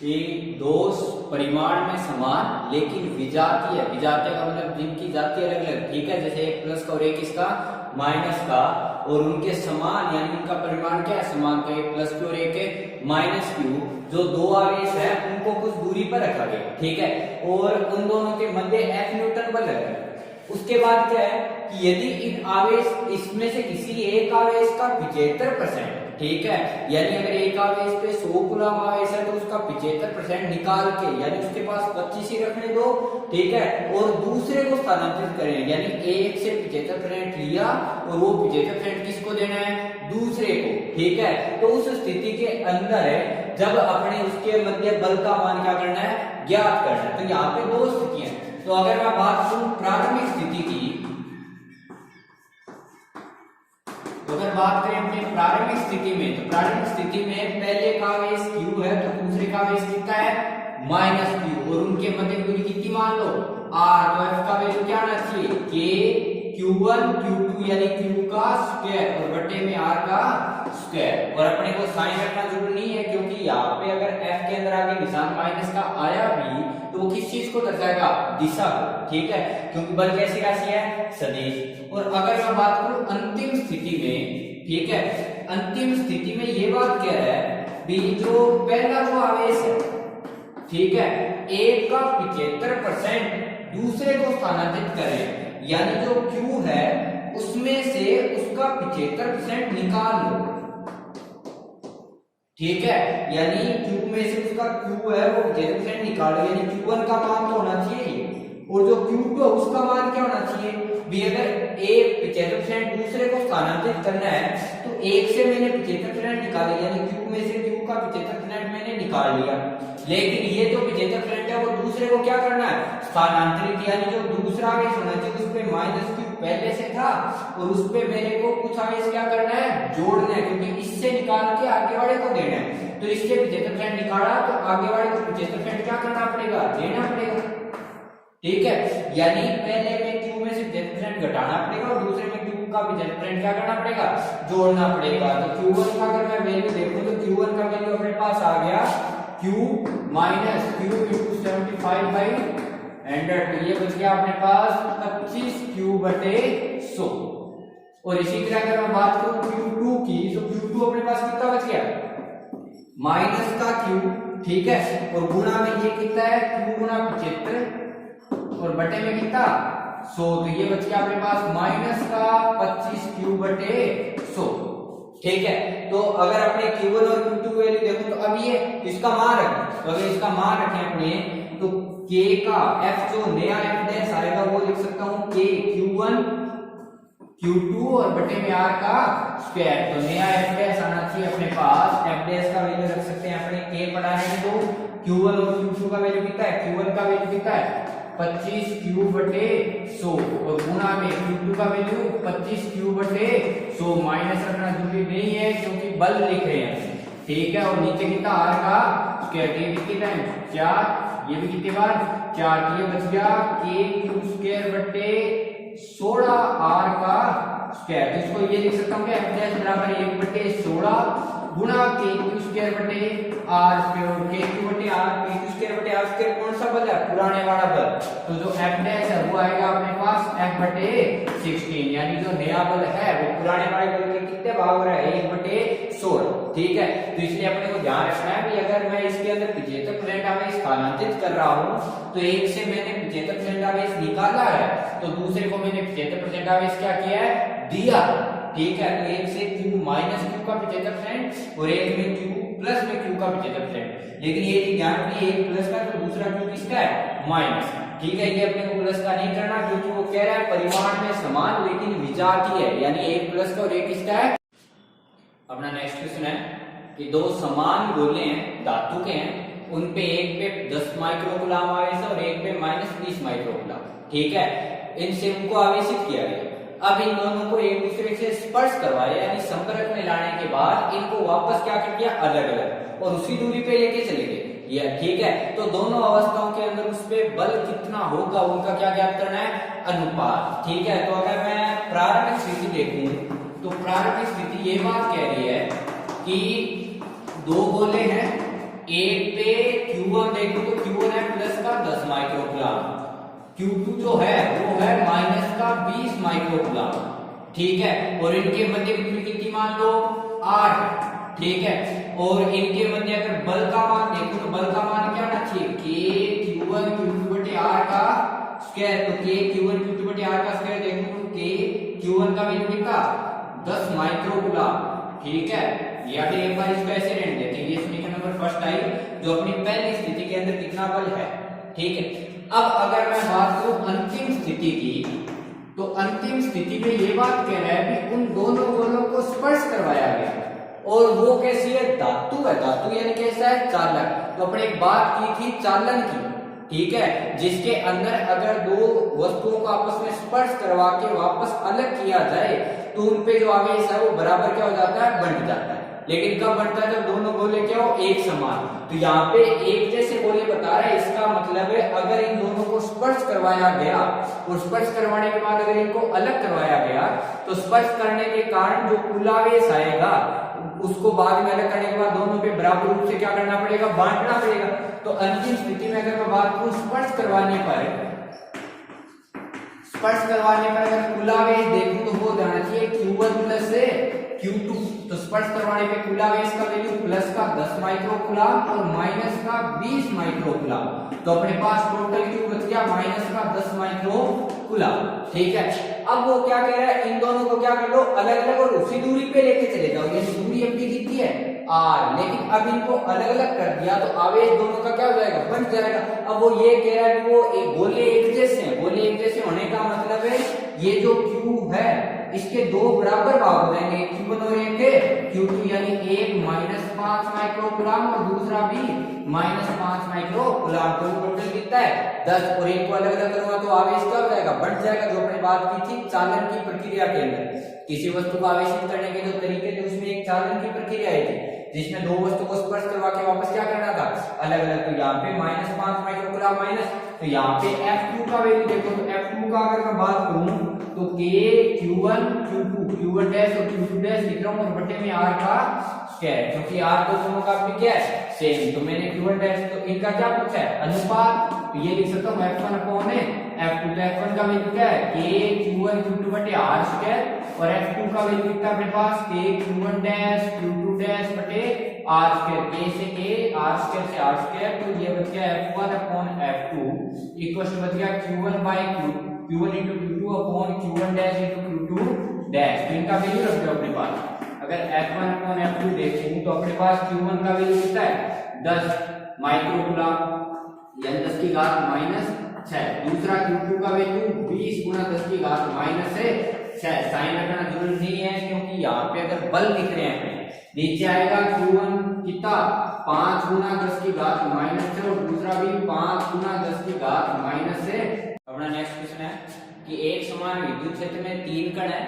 कि दो परिमाण में समान लेकिन विजातीय, विजातीय का मतलब जिनकी जाति अलग अलग, ठीक है, जैसे एक प्लस का और एक इसका माइनस का, और उनके समान यानी उनका परिमाण क्या है, समान, तो एक प्लस क्यू और एक माइनस क्यू, जो दो आवेश है उनको कुछ दूरी पर रखा गया, ठीक है, और उन दोनों के मध्य F न्यूटन बल है। उसके बाद क्या है कि यदि इन आवेश इसमें से किसी एक आवेश का 75%, ठीक है, यानी अगर एक आवेश पे 100 कूलम आवेश है तो उसका 75% निकाल के, यानी उसके पास 25 ही रखने दो, ठीक है, और दूसरे को स्थानांतरित करें, यानी एक से 75% लिया और वो 75% किसको देना है, दूसरे को, ठीक है। तो उस स्थिति के अंदर है जब अपने उसके मध्य बल का मान क्या करना है, ज्ञात करना है। तो यहाँ पे दो स्थितियां हैं। तो अगर मैं बात करूं प्रारंभिक स्थिति की, तो अगर बात करें अपने प्रारंभिक स्थिति में, तो प्रारंभिक स्थिति में पहले का आवेश q है तो दूसरे का आवेश कितना है, -q, और उनके मध्य की दूरी कितनी मान लो, r, तो f का वैल्यू क्या आना चाहिए, k q1 q2 यानी q का स्क्वायर और बटे में r का स्क्वायर, और अपने को साइन रखना जरूरी नहीं है क्योंकि यहाँ पे अगर f के अंदर आगे निशान माइनस का आया भी तो वो किस चीज को दर्शाएगा, दिशा को, ठीक है, क्योंकि बल कैसी राशि है, सदिश। और अगर मैं बात करूं अंतिम स्थिति में, ठीक है, अंतिम स्थिति में ये बात कह रहा है भी जो पहला जो आवेश है, ठीक है, एक का 75% दूसरे को स्थानांतरित करें, यानी जो q है उसमें से उसका 75% निकाल लो, ठीक है, यानी q में से उसका q है वो 75% निकालो, यानी q1 का मान तो होना चाहिए और जो q2 है उसका मान क्या होना चाहिए भी, अगर एक 75% दूसरे को स्थानांतरित करना है तो एक से मैंने 75% निकाले, यानी q में से q का 75% मैंने निकाल लिया, लेकिन ये जो 75% है वो दूसरे को क्या करना है, स्थानांतरित, यानी जो दूसरा आवेश होना चाहिए उस पे -q पहले से था और उस पे मेरे को कुछ आवेश क्या करना है, जोड़ना है, क्योंकि इससे निकाल के आगे वाले को देना है, तो इससे 75% निकाला तो आगे वाले को 75% क्या करना पड़ेगा, देना पड़ेगा, ठीक है, यानी पहले में q में से 75% घटाना पड़ेगा और दूसरे में q का 75% क्या करना पड़ेगा, जोड़ना पड़ेगा। तो q1 का अगर मैं वैल्यू देखूं तो q1 का वैल्यू अपने पास आ गया q माइनस q into 75/100, तो ये बच गया अपने पास 25q बटे 100। और इसी तरह अगर मैं बात करूं q2 की, तो q2 अपने पास कितना बच गया, माइनस का q, ठीक है, और गुणा में ये कितना है, q गुणा 75 और बटे में कितना 100, तो ये बच गया अपने पास माइनस का 25q बटे 100, ठीक है। तो अगर अपने q1 और q2 वैल्यू देखो तो अब ये इसका मान रखें, तो अगर इसका मान रखें अपने तो k का f जो नया f डैश आएगा वो लिख सकता हूं k q1 q2 और बटे में r का स्क्वायर, तो नया f डैश आना चाहिए अपने पास, f डैश का वैल्यू रख सकते हैं अपने k बढ़ाने में, तो q1 और q2 का वैल्यू कितना है, q1 का वैल्यू कितना है 25q बटे 100 और गुणा में q2 का वैल्यू 25q बटे 100, माइनस रखना जरूरी नहीं है क्योंकि बल लिख रहे हैं, ठीक है, और नीचे कितना r का स्क्वायर, ये भी कितना है 4, ये भी कितने बार 4, ये बच गया k q स्क्वायर बटे 16r का स्क्वायर, जिसको ये लिख सकता हूँ कि f डैश बराबर 1 बटे 16 गुणा k q स्क्वायर बटे r स्क्वायर, k q बटे r, k q स्क्वायर बटे r स्क्वायर कौन सा बल है, पुराने वाला बल, तो जो f डैश है वो आएगा अपने पास f बटे 16, यानी जो नया बल है वो पुराने वाले बल के कितने भाग हो रहा है, 1 बटे 16, ठीक है। तो इसलिए अपने को ध्यान रखना है कि अगर मैं इसके अंदर 75% आवेश स्थानांतरित कर रहा हूं तो एक से मैंने 75% आवेश निकाला है तो दूसरे को मैंने 75% आवेश क्या किया है, दिया, ठीक है, तो एक से q माइनस q का 75% और एक में q प्लस में q का 75%, लेकिन ये चीज ध्यान रखिए एक प्लस का तो दूसरा q किसका है, माइनस, ठीक है, ये अपने को प्लस का नहीं करना क्योंकि वो कह रहा है परिमाण में समान लेकिन विजातीय है, यानी एक प्लस का और एक किसका है। अपना नेक्स्ट क्वेश्चन है कि दो समान गोले हैं, धातु के हैं, उन पे एक पे 10 माइक्रोकूलम आवेश है और एक पे -20 माइक्रोकूलम, ठीक है, इनसे उनको आवेशित किया गया। अब इन दोनों को एक दूसरे से स्पर्श करवाया यानी संपर्क में लाने के बाद इनको वापस क्या कर दिया, अलग अलग, और उसी दूरी पे लेके चले गए, ये ठीक है। तो दोनों अवस्थाओं के अंदर उस पे बल कितना होगा उनका क्या ज्ञात करना है, अनुपात, ठीक है। तो अगर मैं प्रारंभिक स्थिति देखूं तो प्रारंभिक स्थिति ये बात कह रही है कि दो गोले हैं, एक पे Q1 देखो तो Q1 है प्लस का 10 माइक्रोकूलम, Q2 जो है वो है माइनस का 20 माइक्रोकूलम, ठीक है। और इनके मध्य की दूरी कितनी मान लो 8, ठीक है। और इनके मध्य अगर बल का मान देखो तो बल का मान क्या होना चाहिए K Q1 Q2 बटे R का स्क्वायर, तो K Q1 Q2 बटे R का स्क्वायर देखो तो K Q1 का वैल्यू कितना 10 माइक्रोकूलम, ठीक है। या फिर एक बार इसको ऐसे रहने देते हैं, ये समीकरण नंबर फर्स्ट आई जो अपनी पहली स्थिति के अंदर कितना बल है, ठीक है। अब अगर मैं बात करूं अंतिम स्थिति की, तो अंतिम स्थिति में ये बात कह रहा है कि उन दोनों गोलों को स्पर्श करवाया गया, और वो कैसी है धातु है, धातु यानी कैसा है चालक। तो अपने एक बात की थी चालन की, ठीक है, जिसके अंदर अगर दो वस्तुओं को आपस में स्पर्श करवा के वापस अलग किया जाए तो उनपे जो आवेश है वो बराबर क्या हो जाता है बंट जाता है। लेकिन कब बनता है जब दोनों गोले क्या हो एक समान। तो यहाँ पे एक जैसे गोले बता रहे हैं, इसका मतलब है अगर इन दोनों को स्पर्श करवाया गया और स्पर्श करवाने के बाद अगर इनको अलग करवाया गया तो स्पर्श करने के कारण जो कुलावेश आएगा उसको बाद में अलग करने के बाद दोनों पे बराबर रूप से क्या करना पड़ेगा बांटना पड़ेगा। तो अंतिम स्थिति में अगर मैं बात करूं स्पर्श करवाने पर अगर कुलावेश देखूं तो वो जाना चाहिए Q1 प्लस से Q2। तो स्पर्श करवाने पे कुलावेश का वैल्यू प्लस का 10 माइक्रोकूलम और माइनस का 20 माइक्रोकूलम, तो अपने पास टोटल क्यू बच गया माइनस का 10 माइक्रोकूलम, ठीक है। अब वो क्या कह रहा है इन दोनों को क्या कर लो अलग अलग और उसी दूरी पे लेके चले जाओ, ये दूरी अपनी कितनी है R, लेकिन अब इनको अलग अलग कर दिया तो आवेश दोनों का क्या हो जाएगा बंट जाएगा। अब वो ये कह रहा है कि वो एक गोले एक जैसे हैं, गोले एक जैसे होने का मतलब है ये जो Q है इसके दो बराबर भाग हो जाएंगे, Q1 और एक Q2, यानी एक -5 माइक्रोकूलम और दूसरा भी -5 माइक्रोकूलम, तो टोटल कितना है 10, और इनको अलग अलग करूंगा तो आवेश क्या हो जाएगा बढ़ जाएगा। जो अपने बात की थी चालन की प्रक्रिया के अंदर किसी वस्तु को आवेशित करने के जो तरीके थे उसमें एक चालन की प्रक्रिया आई थी जिसमें दो वस्तु को स्पर्श करवा के वापस क्या करना था अलग अलग। तो यहाँ पे -5 माइक्रोकूलम माइनस, तो यहाँ पे F2 का वैल्यू देखो तो F2 का अगर मैं बात करूं तो K Q1 Q2 Q1 dash और Q2 डैश लिख रहा हूं और बटे में R का स्क्वायर, क्योंकि R तो दोनों का भी क्या है सेम। तो मैंने Q1 डैश तो इनका क्या पूछा है अनुपात, तो ये लिख सकता हूं F1 अपॉन F2। तो F1 का वैल्यू क्या है K Q1 Q2 बटे R स्क्वायर, और F2 का वैल्यू कितना अपने पास K Q1 dash Q2 dash बटे R स्क्वायर, K से K R स्क्वायर से R स्क्वायर, तो ये बच गया F1 upon F2 equal to बच गया Q1 by Q1 into Q2 upon Q1 dash into Q2 dash. तो इनका वैल्यू रख दो अपने पास। अगर F1 अपॉन F2 देखें तो अपने पास Q1 का वैल्यू कितना है 10 माइक्रोकूलम यानी 10 की घात -6, दूसरा Q2 का वैल्यू 20 गुना 10 की घात -6। साइन रखना जरूरी नहीं है क्योंकि यहाँ पे अगर बल लिख रहे हैं नीचे आएगा Q1 कितना 5 गुना 10 की घात -6 और दूसरा भी 5 गुना 10 की घात -6। अपना नेक्स्ट क्वेश्चन है कि एक समान विद्युत क्षेत्र में 3 कण है,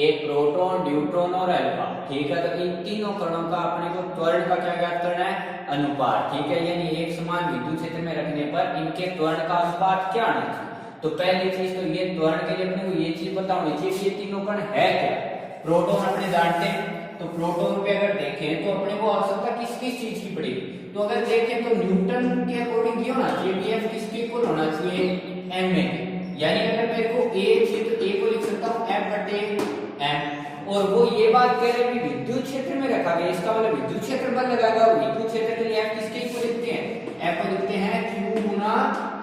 एक प्रोटॉन न्यूट्रॉन और अल्फा, ठीक है। तो इन तीनों कणों का अपने को त्वरण का क्या ज्ञात करना है अनुपात, ठीक है। यानी एक समान विद्युत क्षेत्र में रखने पर इनके त्वरण का अनुपात क्या आना चाहिए। तो पहली चीज तो ये त्वरण के लिए अपने को ये चीज पता होनी चाहिए कि ये तीनों कण है क्या। प्रोटॉन अपने जानते हैं, तो प्रोटॉन पे अगर देखें तो अपने को आवश्यकता किस किस चीज की पड़ेगी। तो अगर देखें तो न्यूटन के अकॉर्डिंग ये होना चाहिए Bf किसके इक्वल होना चाहिए ma, यानी अगर मेरे को A क्षेत्र A को लिख सकता हूँ F बटे m, और वो ये बात कह रहे हैं कि विद्युत क्षेत्र में रखा गया, इसका मतलब विद्युत क्षेत्र बल लगाएगा, और विद्युत क्षेत्र के लिए F किसके इक्वल लिखते हैं F को लिखते हैं Q गुना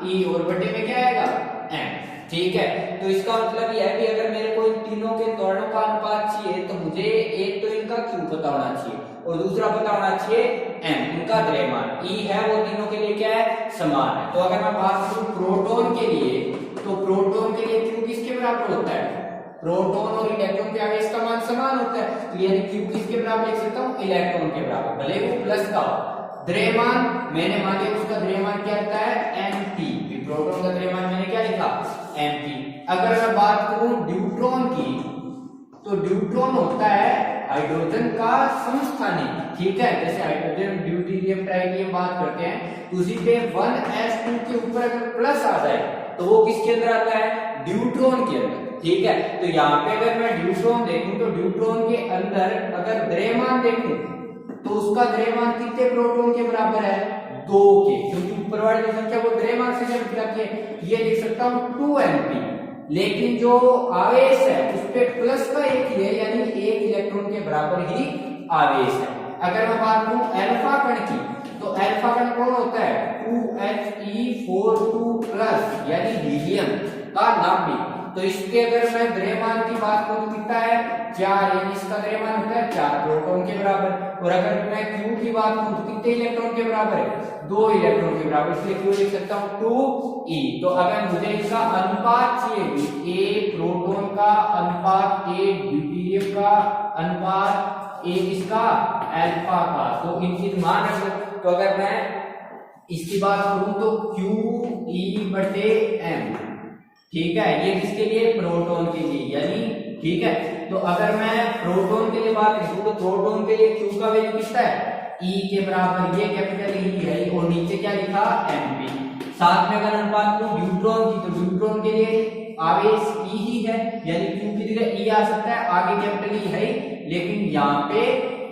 E और बटे में क्या आएगा m, ठीक है। तो इसका मतलब यह है कि अगर मेरे को इन तीनों के त्वरणों का अनुपात चाहिए तो मुझे एक तो इनका Q पता होना चाहिए और दूसरा पता होना चाहिए m, उनका द्रव्यमान E है वो तीनों के लिए क्या है समान है। तो अगर मैं बात करूं प्रोटॉन के लिए तो प्रोटॉन के लिए Q किसके बराबर होता है, प्रोटॉन और इलेक्ट्रॉन के आवेश का मान समान होता है, तो यानी Q किसके बराबर लिख सकता हूं इलेक्ट्रॉन के बराबर, भले वो प्लस का हो। द्रव्यमान मैंने मान लिया उसका द्रव्यमान क्या होता है mp, प्रोटॉन का द्रव्यमान मैंने क्या लिखा mp। अगर मैं बात करूं न्यूट्रॉन की तो न्यूट्रॉन होता है हाइड्रोजन का समस्थानी, ठीक है। जैसे हाइड्रोजन ड्यूटेरियम ट्राइटियम बात करते हैं तो उसी पे 1s2 के ऊपर अगर प्लस आ जाए तो वो किसके अंदर आता है ड्यूट्रॉन के अंदर, ठीक है। तो यहाँ पे अगर मैं ड्यूट्रॉन देखूं तो ड्यूट्रॉन के अंदर अगर द्रव्यमान देखूं तो उसका द्रव्यमान कितने प्रोटॉन के बराबर है? 2 के, क्योंकि ऊपर वाली जो संख्या वो द्रव्यमान से जब जाती है, ये लिख सकता हूं 2mp। लेकिन जो आवेश है उस पे प्लस का एक ही है, यानी 1 इलेक्ट्रॉन के बराबर ही आवेश है। अगर मैं बात करूं अल्फा कण की, तो अल्फा कण कौन होता है? 2He42 प्लस, यानी हीलियम का नाभिक। तो इसके अगर मैं द्रव्यमान की बात करूं तो कितना है? 4, यानी इसका द्रव्यमान होता है 4 प्रोटॉन के बराबर। और अगर मैं Q की बात करूं तो कितने इलेक्ट्रॉन के बराबर है? 2 इलेक्ट्रॉन के बराबर, इसलिए Q लिख सकता हूं 2e। तो अगर मुझे इसका अनुपात चाहिए, A प्रोटॉन का अनुपात A ड्यूटेरियम का अनुपात A इसका अल्फा का, तो इनकी मान रख लो। तो अगर मैं इसकी बात करूं तो QE/m, ठीक है, ये किसके लिए? प्रोटॉन के लिए, यानी ठीक है। तो अगर मैं प्रोटॉन के लिए बात करूं तो प्रोटॉन के लिए Q का वैल्यू कितना है? E के बराबर, ये कैपिटल E है, और नीचे क्या लिखा? mp। साथ में अगर हम बात करूं न्यूट्रॉन की, तो न्यूट्रॉन के लिए आवेश E ही है, यानी Q की जगह E आ सकता है, आगे कैपिटल E है, लेकिन यहाँ पे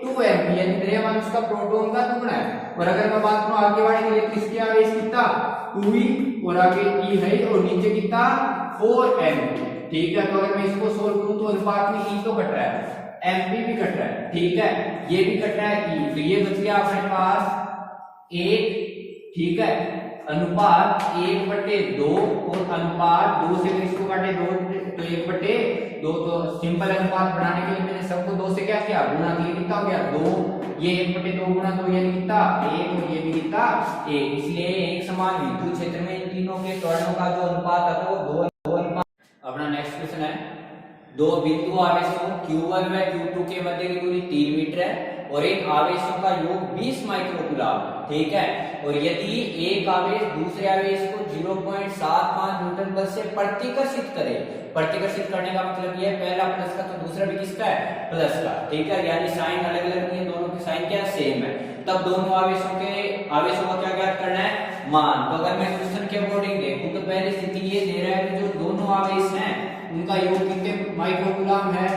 2mp, यानी द्रव्यमान उसका प्रोटॉन का दुगना है। और अगर मैं बात करूं आगे वाले के लिए, किसके आवेश कितना? 2e, और आगे E है, और नीचे कितना? 4mp, ठीक है। तो अगर मैं इसको सोल्व करूं तो अनुपात में E तो कट रहा है, mp भी कट रहा है, ठीक है, ये भी कट रहा है E, तो ये बच गया अपने पास 1, ठीक है, अनुपात 1/2, और अनुपात 2 से अगर इसको काटे 2 तो 1/2, तो सिंपल अनुपात बनाने के लिए मैंने सबको 2 से क्या किया? गुणा किया, कितना हो गया? 2, ये 1/2 गुणा 2 यानी कितना? 1, और ये भी कितना? 1। इसलिए एक समान विद्युत क्षेत्र में इन तीनों के त्वरणों का जो अनुपात आता है वो 2 अनुपात। अपना नेक्स्ट क्वेश्चन है, दो बिंदु आवेशों Q1 व Q2 के मध्य की दूरी 3 मीटर है और इन आवेशों का योग 20 माइक्रोकूलम, ठीक है। और यदि एक आवेश दूसरे आवेश को 0.75 न्यूटन बल से प्रतिकर्षित करे, प्रतिकर्षित करने का मतलब यह पहला प्लस का तो दूसरा भी किसका है? प्लस का, ठीक है, यानी साइन अलग अलग नहीं है, दोनों के साइन क्या सेम है। तब दोनों आवेशों का क्या ज्ञात करना है? मान। तो अगर मैं क्वेश्चन के अकॉर्डिंग देखूं तो पहली स्थिति ये दे रहा है कि जो दोनों आवेश हैं उनका योग कितने माइक्रोकूलम है?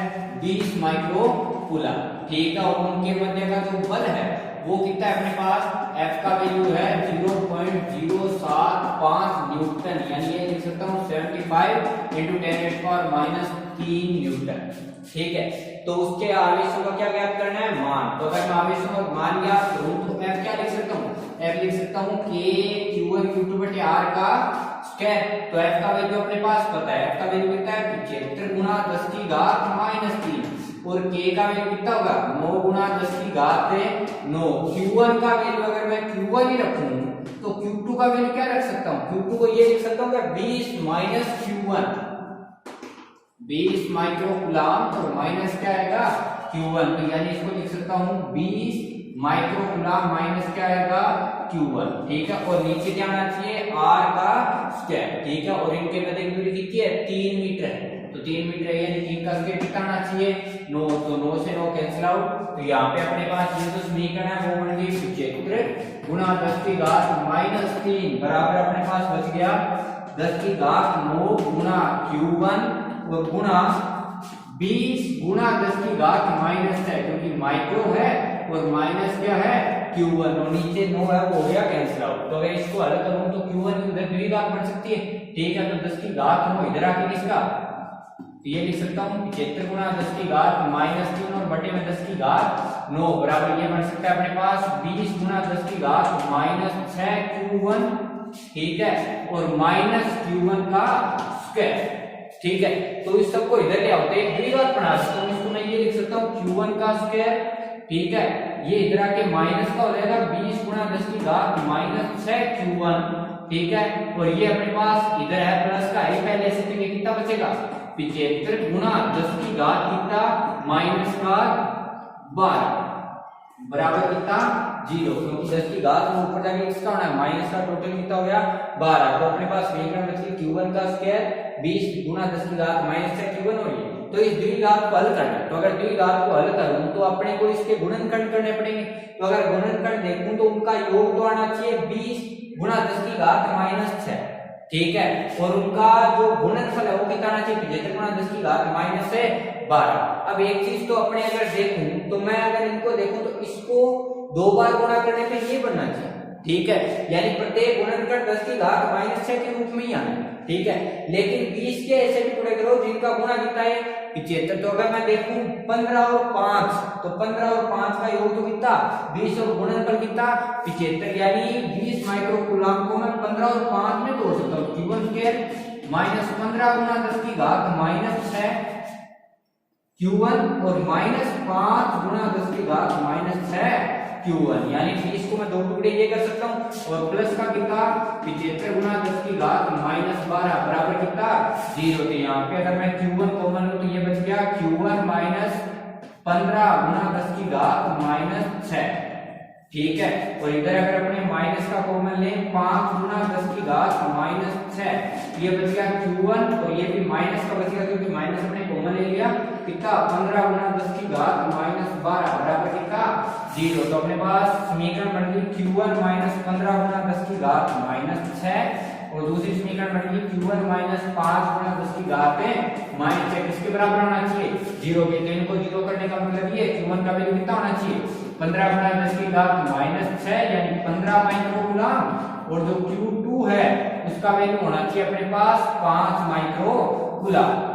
20 माइक्रोकूलम, ठीक है। और उनके मध्य का जो बल है वो कितना है अपने पास? F का वैल्यू है 0.075 न्यूटन, यानी ये लिख सकता हूँ 75 × 10⁻³ न्यूटन, ठीक है। तो उसके आवेशों का क्या ज्ञात करना है? मान। तो अगर मैं आवेशों का मान ज्ञात करूं तो F क्या लिख सकता हूँ? F लिख सकता हूँ K Q1 Q2/r का स्क्वायर। तो F का वैल्यू अपने पास पता है, F का वैल्यू कितना है? 75 × 10⁻³ और K का वैल्यू कितना होगा? 9 × 10⁻9। Q1 का वैल्यू अगर मैं Q1 ही रखूं तो Q2 का वैल्यू क्या रख सकता हूं? Q2 को ये लिख सकता हूं क्या? 20 - Q1, 20 माइक्रोकूलम, और माइनस क्या आएगा? Q1, तो यानी इसको लिख सकता हूं 20 माइक्रोकूलम माइनस क्या आएगा? Q1, ठीक है। और नीचे क्या आना चाहिए? R का स्क्वायर, ठीक है। और इनके मध्य की दूरी कितनी है? 3 मीटर है, तो 3 मीटर है, यानी 3 का स्क्वायर कितना आना चाहिए? 9, तो 9 से 9 कैंसिल आउट। तो यहाँ पे अपने पास ये जो समीकरण है वो बन गई 75 × 10⁻³ बराबर अपने पास बच गया 10⁻9 × Q1 और गुणा 20 × 10⁻⁻6, क्योंकि माइक्रो है और माइनस क्या है? Q1, और नीचे 9 है वो हो गया कैंसिल आउट। तो अगर इसको हल करूं तो Q1 की उधर द्विघात बन सकती है, ठीक है। तो 10⁻9 इधर आके किसका? तो ये लिख सकता हूं 75 × 10⁻³ और बटे में 10⁻9 बराबर ये बन सकता है अपने पास 20 × 10⁻6 Q1, ठीक है, और माइनस Q1 का स्क्वायर, ठीक है। तो इस सबको इधर ले आओ तो एक द्विघात बना सकता हूं, इसको मैं ये लिख सकता हूं Q1 का स्क्वायर, ठीक है, ये इधर आके माइनस का हो जाएगा 20 × 10⁻6 Q1, ठीक है। और ये अपने पास इधर है प्लस का, ये पहले से तो ये कितना बचेगा? 75 × 10⁻12 बराबर कितना? 0, क्योंकि 10⁻9 ऊपर जाके किसका होना है? माइनस का। टोटल कितना हो गया? 12। तो अपने पास समीकरण बच गई Q1 का स्क्वायर 20 × 10⁻6 Q1 हो गई। तो इस द्विघात को हल करना है, तो अगर द्विघात को हल करूं तो अपने को इसके गुणनखंड करने पड़ेंगे। तो अगर गुणनखंड देखूं तो उनका योग तो आना चाहिए 20 × 10⁻6, ठीक है, और उनका जो गुणनफल है वो कितना आना चाहिए, 75 गुणा 10 की घात माइनस 12। अब एक चीज तो अपने अगर देखूं तो मैं अगर इनको देखूं तो इसको 2 बार गुणा करने पे ये बनना चाहिए, ठीक है, यानी प्रत्येक गुणनखंड 10 की घात माइनस 6 के रूप में ही आना, ठीक है। लेकिन 20 के ऐसे भी पूरे करो जिनका गुणा कितना है 75। तो अगर मैं देखूं 15 और 5, तो 15 और 5 का योग तो कितना 20 और गुणनफल कितना 75, यानी 20 माइक्रो कूलम को मैं 15 और 5 में तोड़ सकता हूँ। Q1 स्क्वायर माइनस 15 गुणा 10 की घात माइनस 6 Q1 और माइनस 5 गुणा 10 की घात माइनस 6 Q1, यानी 20 को मैं दो टुकड़े ये कर सकता हूँ और प्लस का कितना 75 गुणा 10 की घात माइनस 12 बराबर कितना 0। तो यहाँ पे अगर मैं Q1 कॉमन लूं तो ये बच गया Q1 माइनस 15 गुणा 10 की घात माइनस 6, ठीक है। और इधर अगर अपने माइनस का कॉमन लें 5 गुणा 10 की घात माइनस 6, ये बच गया Q1 और ये भी माइनस का बच गया क्योंकि माइनस अपने कॉमन ले लिया, कितना 15 गुणा 10 की घात माइनस 12 बराबर कितना 0। तो अपने पास समीकरण बन गई Q1 माइनस 15 गुणा 10 की घात माइनस 6 और दूसरी समीकरण बन गई Q1 माइनस 5 गुणा 10 की घात माइनस 6, किसके बराबर होना चाहिए 0 के। तो इनको 0 करने का मतलब ये Q1 का वैल्यू कितना होना चाहिए 15 गुणा 10 की घात माइनस 6 यानी 15 माइक्रो कूलम, और जो Q2 है उसका वैल्यू होना चाहिए अपने पास 5 माइक्रो कूलम।